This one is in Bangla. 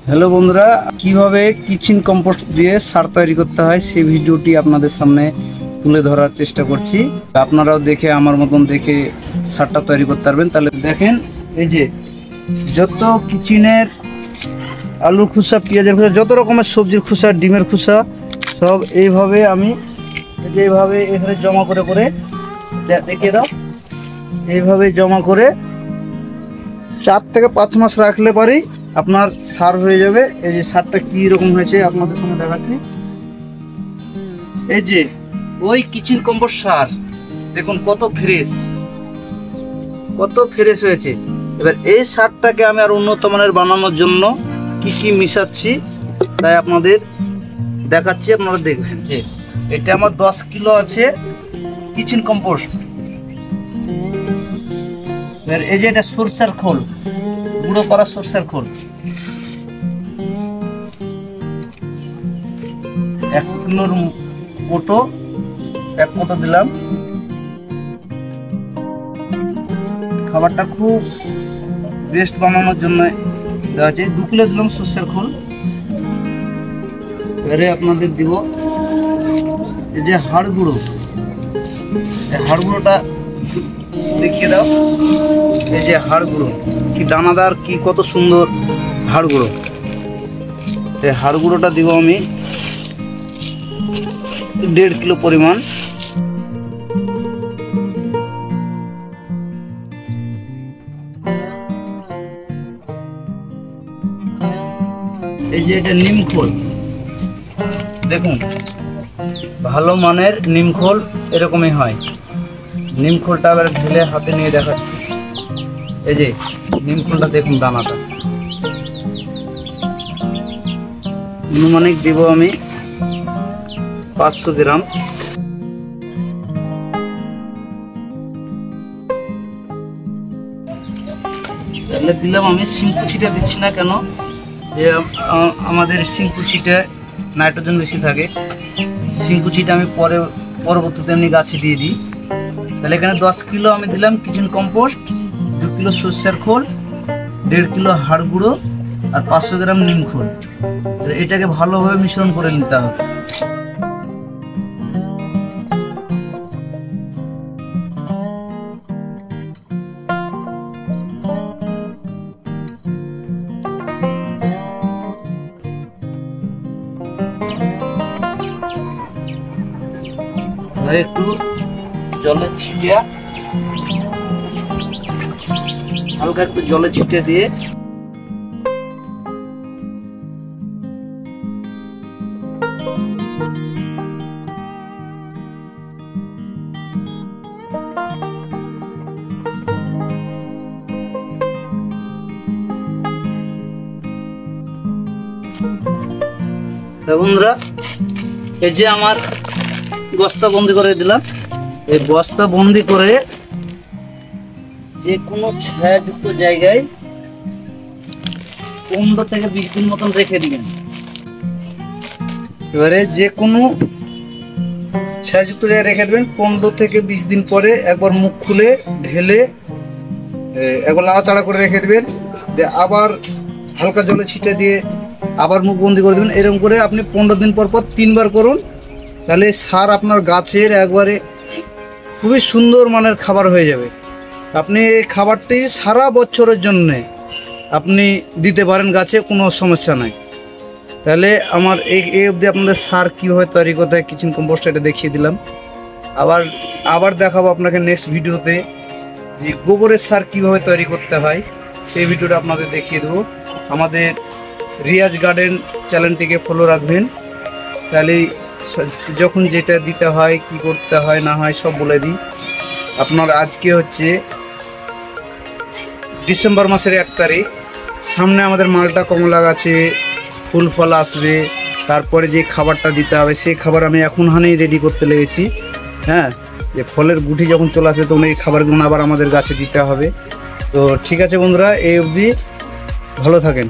হ্যালো বন্ধুরা, কিভাবে কিচেন কম্পোস্ট দিয়ে সার তৈরি করতে হয় সেই ভিডিওটি আপনাদের সামনে তুলে ধরার চেষ্টা করছি। আপনারাও দেখে আমার মতন দেখে সারটা তৈরি করতে পারবেন। তাহলে দেখেন, এই যে যত কিচেনের আলুর খোসা, পেঁয়াজের খোসা, যত রকমের সবজির খোসা, ডিমের খোসা সব এইভাবে আমি যেভাবে এখানে জমা করে করে দেখিয়ে দাও, এইভাবে জমা করে 4 থেকে 5 মাস রাখলে পরেই আপনার সার হয়ে যাবে। এই যে সারটা কি রকম হয়েছে আপনাদের সামনে দেখাচ্ছি। এই যে ওই কিচেন কম্পোস্ট সার দেখুন কত ফ্রেশ হয়েছে। এবার এই সারটাকে আমি আর উন্নত মানের বানানোর জন্য কি কি মিশাচ্ছি তাই আপনাদের দেখাচ্ছি, আপনারা দেখবেন। যে এটা আমার 10 কিলো আছে কিচেন কম্পোস্ট। এবার এই যে এটা সরষের খোল, গুঁড়ো করা সরষের খোল 1 কিলোর কোটো, 1 কোটো দিলাম। খাবারটা খুব বেস্ট বানানোর জন্য দেওয়া আছে। 2 কিলো দিলাম সরষের খোল। এবারে আপনাদের দিব এই যে হাড় গুঁড়ো, এই হাড় গুঁড়োটা দেখিয়ে দাও। এই যে হাড় গুঁড়ো কি দানাদার, কি কত সুন্দর হাড় গুঁড়ো। এই হাড় গুঁড়োটা দিব আমি 1.5 কিলো পরিমাণ। এই যে এটা নিমখোল, দেখুন ভালো মানের নিমখোল এরকমই হয়। নিমখোলটা আবার ঢেলে হাতে নিয়ে দেখাচ্ছি। এই যে নিমখোলটা দেখুন দানাটা। আনুমানিক দিব আমি 500 গ্রাম। তাহলে দিলাম আমি। শিংকুচিটা দিচ্ছি না কেন, যে আমাদের শিংকুচিটা নাইট্রোজেন বেশি থাকে। শিংকুচিটা আমি পরবর্তীতে এমনি গাছে দিয়ে দিই। তাহলে এখানে 10 কিলো আমি দিলাম কিচেন কম্পোস্ট, 2 কিলো সরষের খোল, 1.5 কিলো হাড় গুঁড়ো আর 500 গ্রাম নিমখোল। এটাকে ভালোভাবে মিশ্রণ করে নিতে হবে। একটু জলে ছিটিয়ে, হালকা একটু জলে ছিটিয়ে দিয়ে বন্ধুরা, এই যে আমার বস্তা বন্দি করে দিলাম। এই বস্তা বন্দি করে যে কোনো ছায়াযুক্ত জায়গায় 15 থেকে 20 দিন মতন রেখে দিবেন। এবারে যে কোনো ছায়াযুক্ত জায়গায় রেখে দেবেন। 15 থেকে 20 দিন পরে একবার মুখ খুলে ঢেলে একবার নাড়াচাড়া করে রেখে দেবেন। আবার হালকা জলে ছিটে দিয়ে আবার মুখ বন্দি করে দেবেন। এরকম করে আপনি 15 দিন পর পর 3 বার করুন। তাহলে সার আপনার গাছের একবারে খুবই সুন্দর মানের খাবার হয়ে যাবে। আপনি এই খাবারটি সারা বছরের জন্যে আপনি দিতে পারেন গাছে, কোনো সমস্যা নাই। তাহলে আমার এই অবধি আপনাদের সার কীভাবে তৈরি করতে হয় কিচেন কম্পোস্ট এটা দেখিয়ে দিলাম। আবার দেখাবো আপনাকে নেক্সট ভিডিওতে যে গোবরের সার কীভাবে তৈরি করতে হয় সেই ভিডিওটা আপনাদের দেখিয়ে দেবো। আমাদের রিয়াজ গার্ডেন চ্যানেলটিকে ফলো রাখবেন, তাহলে যখন যেটা দিতে হয়, কি করতে হয় না হয় সব বলে দিই। আপনার আজকে হচ্ছে ডিসেম্বর মাসের 1 তারিখ। সামনে আমাদের মালটা কমলা গাছে ফুল ফল আসবে। তারপরে যে খাবারটা দিতে হবে সেই খাবার আমি এখনই রেডি করতে লেগেছি। হ্যাঁ, যে ফলের গুটি যখন চলে আসবে তখন এই খাবারগুলো আবার আমাদের গাছে দিতে হবে। তো ঠিক আছে বন্ধুরা, এই অবধি ভালো থাকেন।